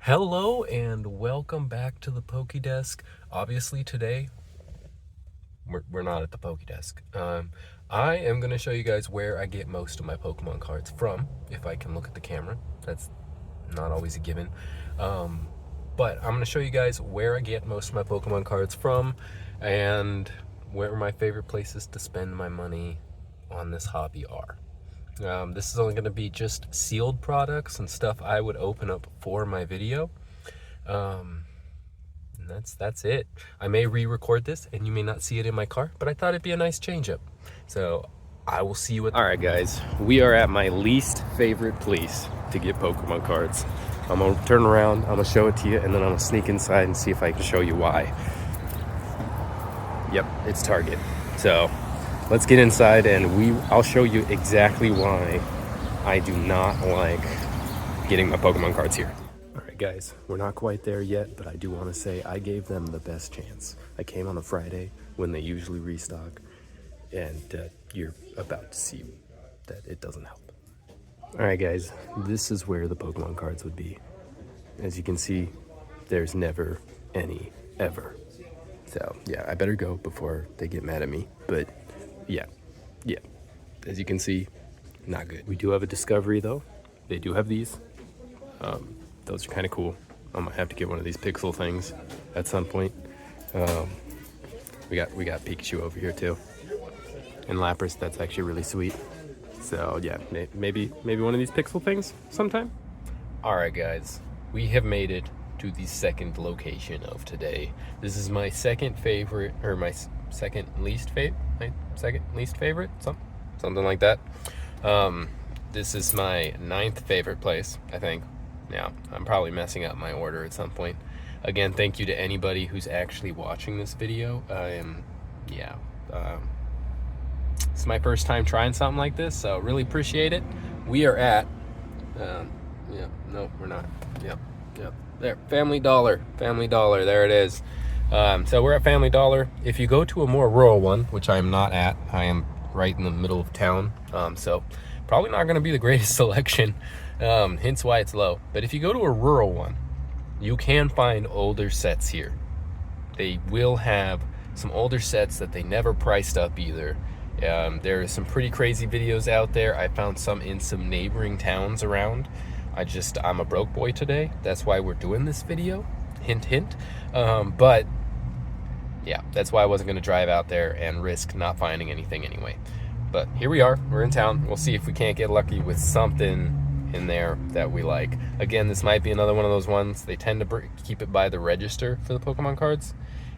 Hello and welcome back to the PokeDesk. Obviously today, we're not at the PokeDesk. I am going to show you guys where I get most of my Pokemon cards from, if I can look at the camera. That's not always a given. But I'm going to show you guys where I get most of my Pokemon cards from and where my favorite places to spend my money on this hobby are. This is only going to be just sealed products and stuff I would open up for my video. And that's it. I may re-record this and you may not see it in my car, but I thought it'd be a nice change up. So I will see you at... Alright guys, we are at my least favorite place to get Pokemon cards. I'm going to turn around, I'm going to show it to you, and then I'm going to sneak inside and see if I can show you why. Yep, it's Target. So let's get inside and I'll show you exactly why I do not like getting my Pokemon cards here. All right, guys, we're not quite there yet, but I do want to say I gave them the best chance. I came on a Friday when they usually restock, and you're about to see that it doesn't help. All right, guys, this is where the Pokemon cards would be. As you can see, there's never any ever. So yeah, I better go before they get mad at me, but yeah, as you can see, not good. We do have a Discovery though. They do have these. Those are kind of cool. I might have to get one of these pixel things at some point. We got Pikachu over here too, and Lapras. That's actually really sweet. So yeah, maybe one of these pixel things sometime. All right, guys, we have made it to the second location of today. This is my second favorite, or my second least favorite, something like that. This is my 9th favorite place, I think. Now, I'm probably messing up my order at some point. Again, thank you to anybody who's actually watching this video. It's my first time trying something like this, so really appreciate it. We are at, no, we're not. Yep, there, Family Dollar, there it is. So we're at Family Dollar. If you go to a more rural one, which I am not at, I am right in the middle of town, so probably not going to be the greatest selection, hence why it's low. But if you go to a rural one, you can find older sets here. They will have some older sets that they never priced up either. There are some pretty crazy videos out there. I found some in some neighboring towns around. I'm a broke boy today. That's why we're doing this video. Hint, hint. But yeah, that's why I wasn't going to drive out there and risk not finding anything anyway. But here we are. We're in town. We'll see if we can't get lucky with something in there that we like. Again, this might be another one of those ones. They tend to keep it by the register for the Pokemon cards,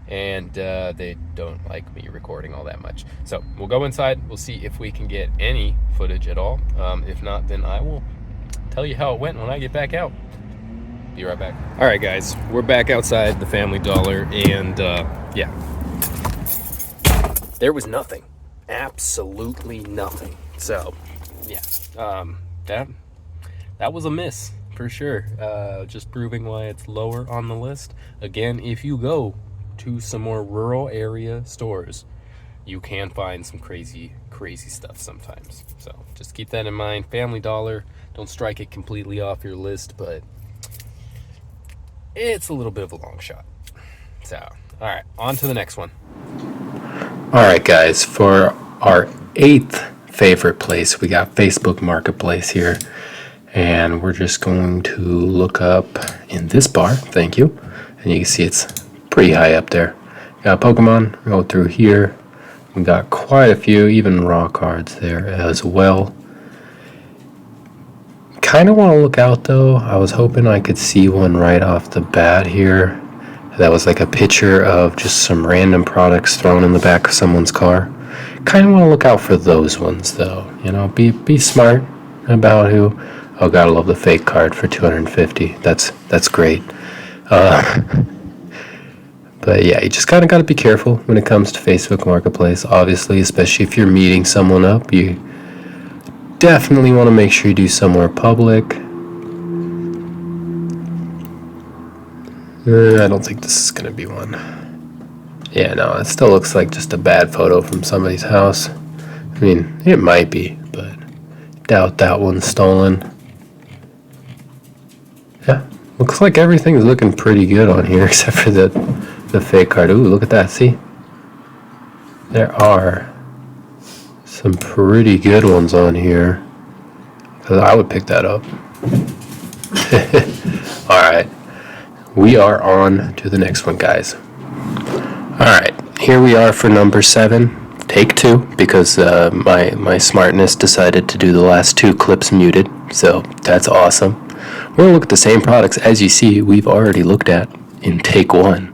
and they don't like me recording all that much. So we'll go inside. We'll see if we can get any footage at all. If not, then I will tell you how it went when I get back out. Be right back. All right, guys, we're back outside the Family Dollar, and yeah, there was nothing, absolutely nothing. So yeah, that was a miss for sure. Just proving why it's lower on the list. Again, if you go to some more rural area stores, you can find some crazy stuff sometimes. So just keep that in mind. Family Dollar, don't strike it completely off your list, but it's a little bit of a long shot. So, all right, on to the next one. All right, guys, for our 8th favorite place, we got Facebook Marketplace here, and we're just going to look up in this bar. Thank you. And you can see it's pretty high up there. Got Pokemon. Go through here. We got quite a few, even raw cards there as well. Kind of want to look out though. I was hoping I could see one right off the bat here. That was like a picture of just some random products thrown in the back of someone's car. Kind of want to look out for those ones though. You know, be smart about who. Oh, gotta love the fake card for $250. That's great. But yeah, you just kind of got to be careful when it comes to Facebook Marketplace, obviously, especially if you're meeting someone up. You definitely want to make sure you do somewhere public. I don't think this is going to be one. Yeah, no, it still looks like just a bad photo from somebody's house. I mean, it might be, but doubt that one's stolen. Yeah, Looks like everything's looking pretty good on here except for the fake card. Ooh, look at that. See? There are some pretty good ones on here. I would pick that up. Alright. We are on to the next one, guys. Alright. Here we are for number 7. Take 2, because my smartness decided to do the last 2 clips muted. So that's awesome. We're going to look at the same products, as you see, we've already looked at in take 1.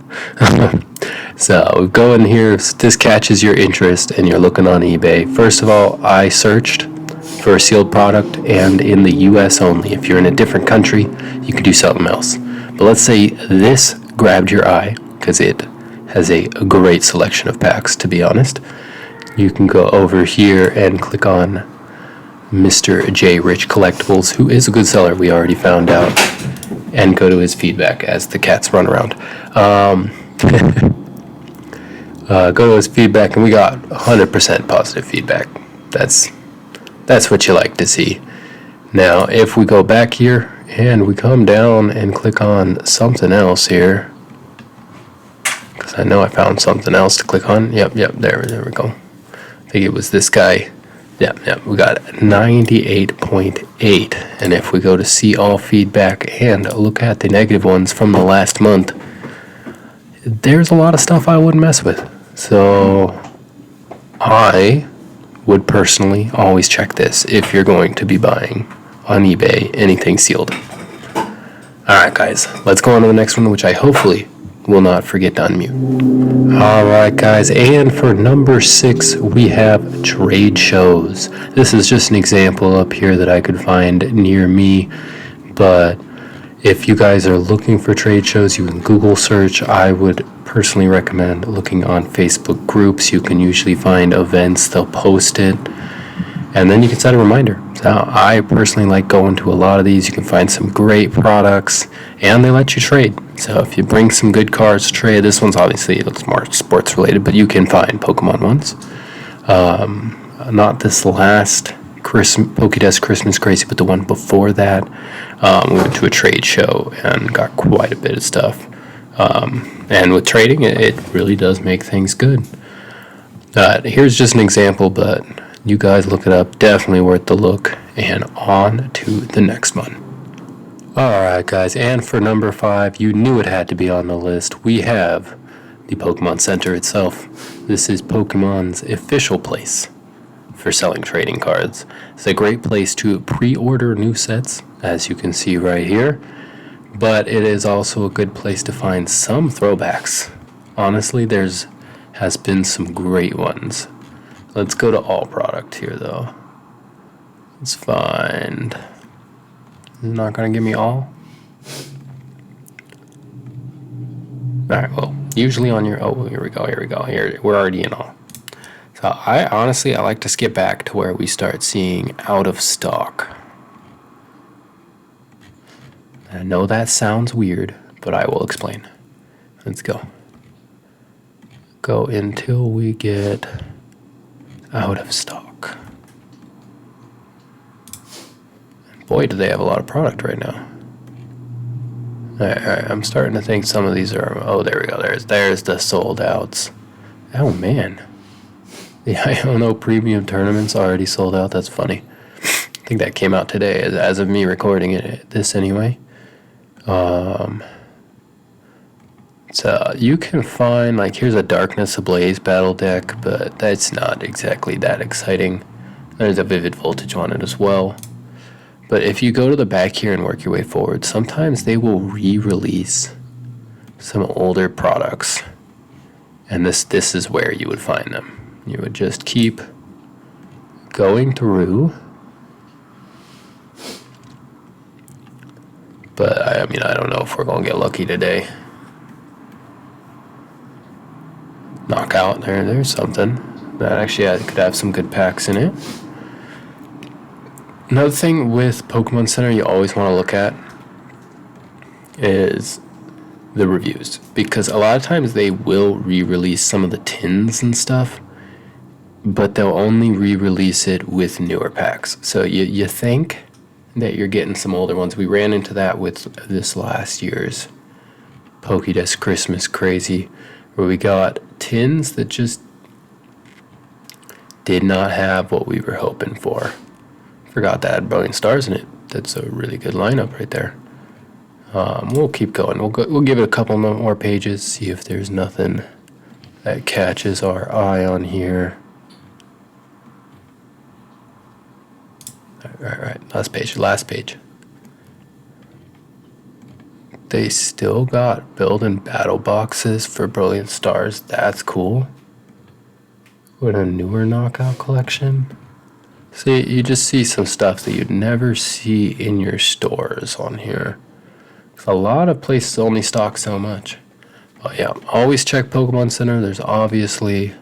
So go in here, if this catches your interest and you're looking on eBay. First of all, I searched for a sealed product, and in the US only. If you're in a different country, you could do something else. But let's say this grabbed your eye, because it has a great selection of packs, to be honest. You can go over here and click on Mr. J. Rich Collectibles, who is a good seller, we already found out, and go to his feedback as the cats run around. Go to his feedback, and we got 100% positive feedback. That's what you like to see. Now, if we go back here and we come down and click on something else here, because I know I found something else to click on. Yep, there we go. I think it was this guy. Yep, we got 98.8. And if we go to see all feedback and look at the negative ones from the last month, there's a lot of stuff I wouldn't mess with. So I would personally always check this if you're going to be buying on eBay anything sealed. Alright guys, let's go on to the next one, which I hopefully will not forget to unmute. Alright guys, and for number 6 we have trade shows. This is just an example up here that I could find near me, but if you guys are looking for trade shows, you can Google search. I would personally recommend looking on Facebook groups. You can usually find events, they'll post it, and then you can set a reminder. So I personally like going to a lot of these. You can find some great products, and they let you trade. So if you bring some good cards to trade, this one's obviously it's more sports related, but you can find Pokemon ones. Not this last PokeDesk Christmas Crazy, but the one before that. We went to a trade show and got quite a bit of stuff. And with trading, it really does make things good. Here's just an example, but you guys look it up. Definitely worth the look. And on to the next one. Alright guys, and for number 5, you knew it had to be on the list. We have the Pokemon Center itself. This is Pokemon's official place for selling trading cards. It's a great place to pre-order new sets, as you can see right here, but it is also a good place to find some throwbacks. Honestly, has been some great ones. Let's go to all product here though. Let's find, it's not gonna give me all. Alright, well, usually on your, oh, here we go, here, we're already in all. So I like to skip back to where we start seeing out of stock. I know that sounds weird, but I will explain. Let's go. Go until we get out of stock. Boy, do they have a lot of product right now. Alright, I'm starting to think some of these are, oh, there we go, there's the sold outs. Oh man. The Iono Premium Tournament's already sold out. That's funny. I think that came out today, as of me recording this anyway. So you can find, like, here's a Darkness Ablaze battle deck, but that's not exactly that exciting. There's a Vivid Voltage on it as well. But if you go to the back here and work your way forward, sometimes they will re-release some older products. And this is where you would find them. You would just keep going through. But I mean, I don't know if we're going to get lucky today. Knockout, there's something. That actually could have some good packs in it. Another thing with Pokemon Center you always want to look at is the reviews. Because a lot of times they will re-release some of the tins and stuff, but they'll only re-release it with newer packs. So you think that you're getting some older ones. We ran into that with this last year's PokeDesk Christmas Crazy, where we got tins that just did not have what we were hoping for. Forgot that had Brilliant Stars in it. That's a really good lineup right there. We'll keep going. We'll give it a couple more pages, see if there's nothing that catches our eye on here. All right, last page. They still got build and battle boxes for Brilliant Stars. That's cool. What a newer knockout collection. See, you just see some stuff that you'd never see in your stores on here. A lot of places only stock so much. But yeah, always check Pokemon Center. There's obviously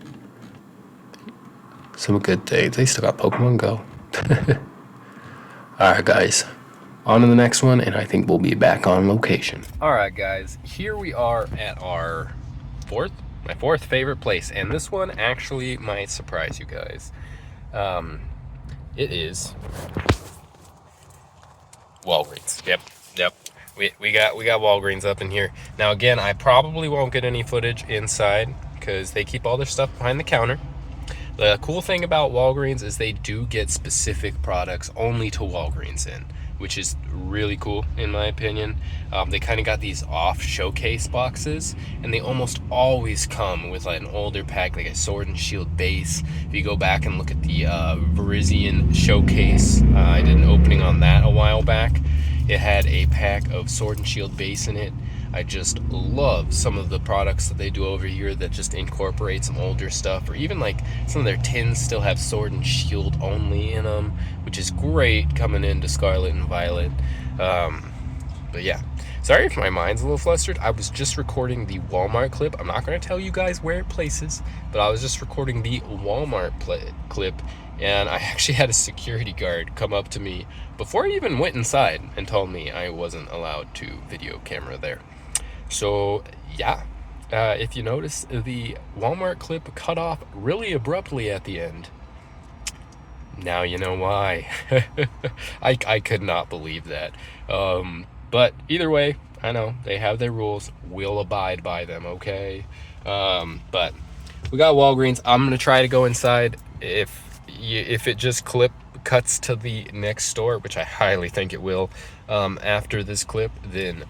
some good things. They still got Pokemon Go. Alright guys, on to the next one, and I think we'll be back on location. Alright guys, here we are at our my fourth favorite place, and this one actually might surprise you guys. It is Walgreens. Yep. We got Walgreens up in here. Now again, I probably won't get any footage inside because they keep all their stuff behind the counter. The cool thing about Walgreens is they do get specific products only to Walgreens in, which is really cool in my opinion. They kind of got these off showcase boxes, and they almost always come with like an older pack, like a Sword and Shield base. If you go back and look at the Virizion showcase, I did an opening on that a while back. It had a pack of Sword and Shield base in it. I just love some of the products that they do over here that just incorporate some older stuff, or even like some of their tins still have Sword and Shield only in them, which is great coming into Scarlet and Violet. But yeah, sorry if my mind's a little flustered. I was just recording the Walmart clip. I'm not going to tell you guys where it places, but I was just recording the Walmart clip, and I actually had a security guard come up to me before I even went inside and told me I wasn't allowed to video camera there. So yeah, if you notice, the Walmart clip cut off really abruptly at the end. Now you know why. I could not believe that. But either way, I know they have their rules. We'll abide by them, okay? But we got Walgreens. I'm gonna try to go inside. If it just cuts to the next store, which I highly think it will, after this clip, then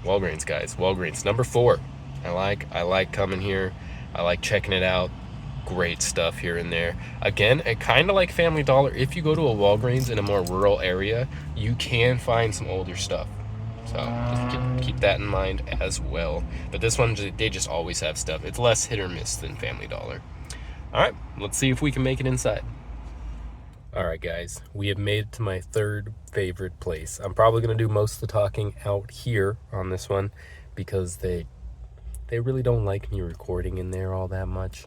Walgreens, guys. Walgreens number 4. I like coming here. I like checking it out. Great stuff here and there. Again, kind of like Family Dollar. If you go to a Walgreens in a more rural area, you can find some older stuff. So just keep that in mind as well. But this one, they just always have stuff. It's less hit or miss than Family Dollar. All right, let's see if we can make it inside. All right, guys, we have made it to my third favorite place. I'm probably going to do most of the talking out here on this one because they really don't like me recording in there all that much.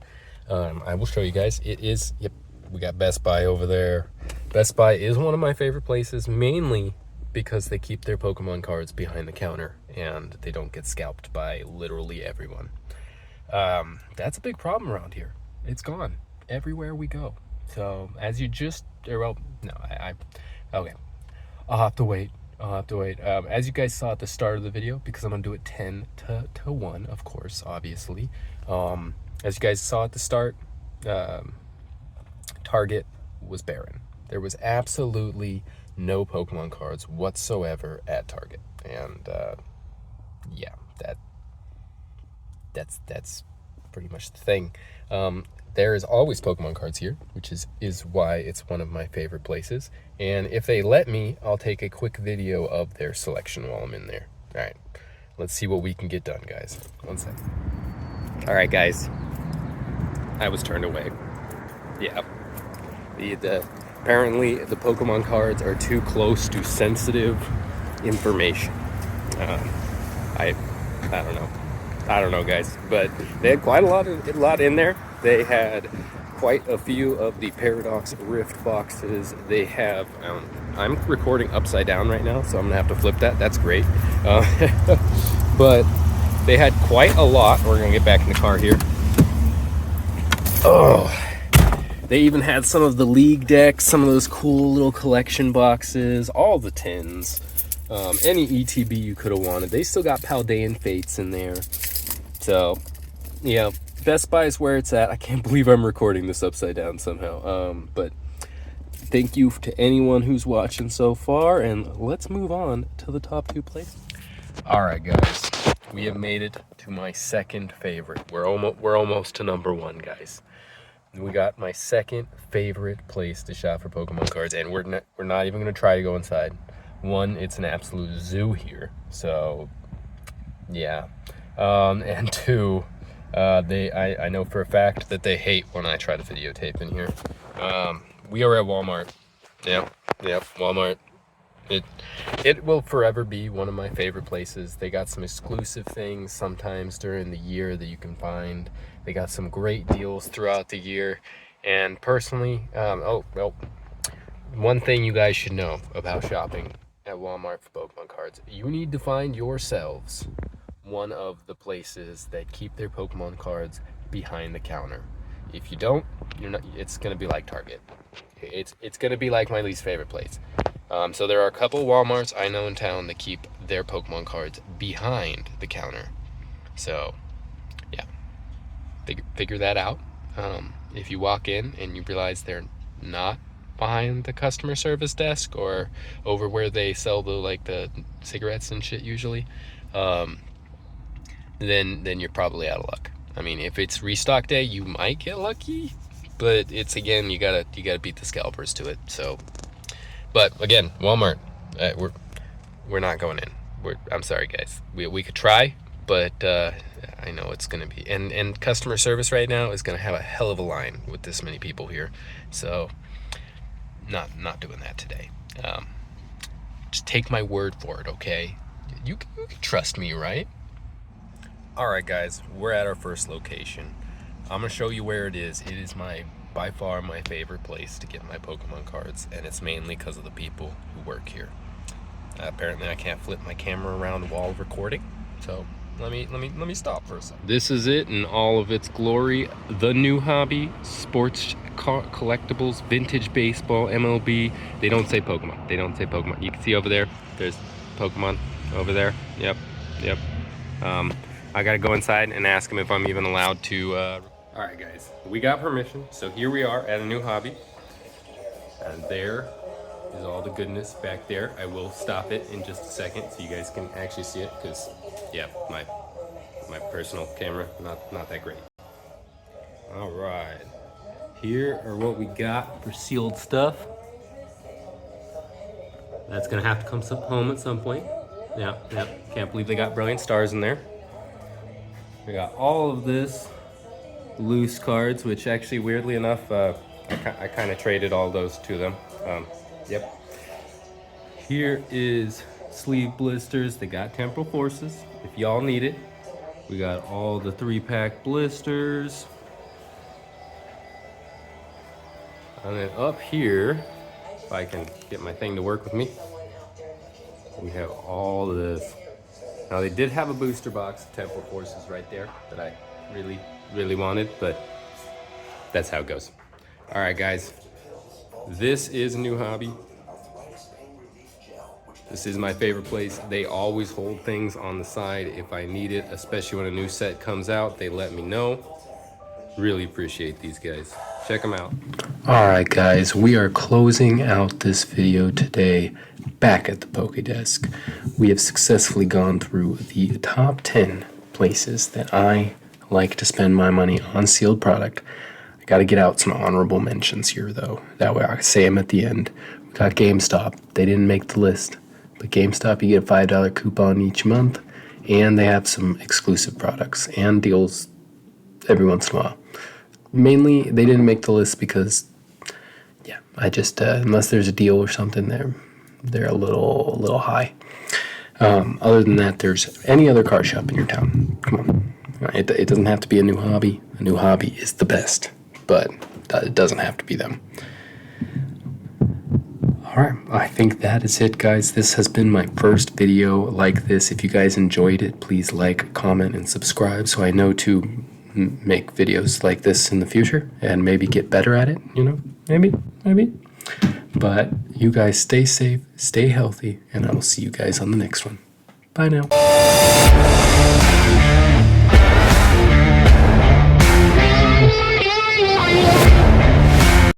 I will show you guys. It is, yep, we got Best Buy over there. Best Buy is one of my favorite places, mainly because they keep their Pokemon cards behind the counter and they don't get scalped by literally everyone. That's a big problem around here. It's gone everywhere we go. So as you just, well, no, okay, I'll have to wait. As you guys saw at the start of the video, because I'm gonna do it 10 to 1, of course, obviously. As you guys saw at the start, Target was barren. There was absolutely no Pokemon cards whatsoever at Target, and yeah, that's pretty much the thing. There is always Pokemon cards here, which is why it's one of my favorite places. And if they let me, I'll take a quick video of their selection while I'm in there. All right, let's see what we can get done, guys. One sec. All right, guys. I was turned away. Yeah. Apparently the Pokemon cards are too close to sensitive information. I don't know, guys. But they had quite a lot in there. They had quite a few of the Paradox Rift boxes. They have, I'm recording upside down right now, so I'm gonna have to flip that. That's great. But they had quite a lot. We're gonna get back in the car here. Oh, They even had some of the league decks, some of those cool little collection boxes, all the tins, any ETB you could have wanted. They still got Paldean Fates in there. So, yeah, Best Buy is where it's at. I can't believe I'm recording this upside down somehow. But thank you to anyone who's watching so far, and let's move on to the top 2 places. All right, guys, we have made it to my second favorite. We're almost to number 1, guys. We got my second favorite place to shop for Pokemon cards, and we're not even gonna try to go inside. 1, it's an absolute zoo here, so yeah. And 2, I know for a fact that they hate when I try to videotape in here. We are at Walmart. Yep, Walmart. It will forever be one of my favorite places. They got some exclusive things sometimes during the year that you can find. They got some great deals throughout the year. And personally, one thing you guys should know about shopping at Walmart for Pokemon cards, you need to find yourselves one of the places that keep their Pokemon cards behind the counter. If you don't, it's gonna be like Target. It's gonna be like my least favorite place. So there are a couple Walmarts I know in town that keep their Pokemon cards behind the counter. So yeah, figure that out. If you walk in and you realize they're not behind the customer service desk or over where they sell the cigarettes and shit usually, then you're probably out of luck. I mean, if it's restock day, you might get lucky, but it's, again, you gotta beat the scalpers to it. So, but again, Walmart, we're not going in. I'm sorry, guys. We could try, but I know it's gonna be, and customer service right now is gonna have a hell of a line with this many people here. So, not doing that today. Just take my word for it, okay? You can trust me, right? All right, guys, we're at our first location. I'm gonna show you where it is. It is by far my favorite place to get my Pokemon cards, and it's mainly because of the people who work here. Apparently, I can't flip my camera around while recording, so let me stop for a second. This is it in all of its glory. The New Hobby, sports collectibles, vintage baseball, MLB. They don't say Pokemon. They don't say Pokemon. You can see over there. There's Pokemon over there. Yep. I gotta go inside and ask him if I'm even allowed to. All right, guys, we got permission, so here we are at a New Hobby, and there is all the goodness back there. I will stop it in just a second so you guys can actually see it, because yeah, my personal camera not that great. All right, here are what we got for sealed stuff. That's gonna have to come home at some point. Yeah, can't believe they got Brilliant Stars in there. We got all of this loose cards, which actually, weirdly enough, I kind of traded all those to them. Yep. Here is sleeve blisters. They got Temporal Forces, if y'all need it. We got all the 3-pack blisters. And then up here, if I can get my thing to work with me, we have all of this. Now, they did have a booster box of Temporal Forces right there that I really wanted, but that's how it goes. All right, guys, this is a New Hobby. This is my favorite place. They always hold things on the side if I need it, especially when a new set comes out. They let me know. Really appreciate these guys. Check them out. All right, guys, we are closing out this video today back at the PokeDesk. We have successfully gone through the top 10 places that I like to spend my money on sealed product. I got to get out some honorable mentions here, though. That way I can say them at the end. We got GameStop. They didn't make the list, but GameStop, you get a $5 coupon each month, and they have some exclusive products and deals every once in a while. Mainly, they didn't make the list because, yeah, I just unless there's a deal or something, they're a little high. Other than that, there's any other car shop in your town. Come on. It doesn't have to be a New Hobby. A New Hobby is the best, but it doesn't have to be them. Alright, I think that is it, guys. This has been my first video like this. If you guys enjoyed it, please like, comment, and subscribe so I know to make videos like this in the future and maybe get better at it, you know, maybe. But you guys stay safe, stay healthy, and I will see you guys on the next one. Bye now.